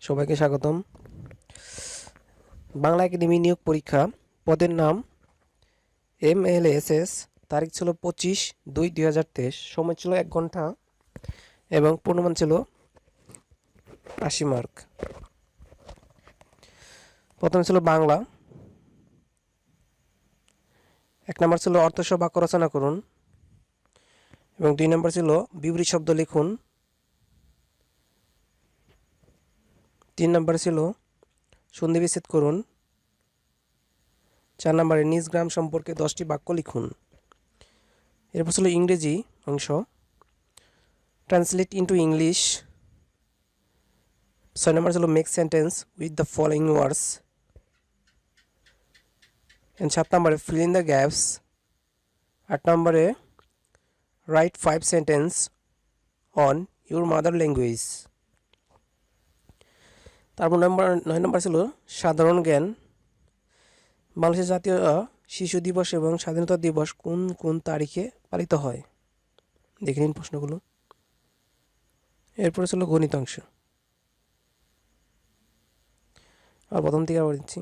সবাইকে স্বাগতম। বাংলা একাডেমি নিয়োগ পরীক্ষা, পদের নাম MLSS, তারিখ ছিল 25/2/2023, সময় ছিল 1 ঘন্টা এবং পূর্ণমান ছিল 80 মার্ক। প্রথমে ছিল বাংলা, 1 নম্বর ছিল অর্থ সহ বাক্য রচনা করুন এবং 2 নম্বর ছিল বিপরীত শব্দ লিখুন, 3 নম্বর ছিল সন্ধি বিচ্ছেদ করুন, 4 নম্বরে নিজ গ্রাম সম্পর্কে 10টি বাক্য লিখুন। এরপর ছিল ইংরেজি অংশ, ট্রান্সলেট ইন্টু ইংলিশ। 6 নম্বর ছিল make sentence with the following words. 7 নম্বরে ফিল ইন দ্য গ্যাপস। 8 নম্বরে right 5 sentence on your mother language. তারপর 9 নম্বর ছিল সাধারণ জ্ঞান। বাংলাদেশের জাতীয় শিশু দিবস এবং স্বাধীনতা দিবস কোন কোন তারিখে পালিত হয়? দেখে নিন প্রশ্নগুলো। এরপরে ছিল গণিত অংশ। আর প্রথম থেকে আবার দিচ্ছি।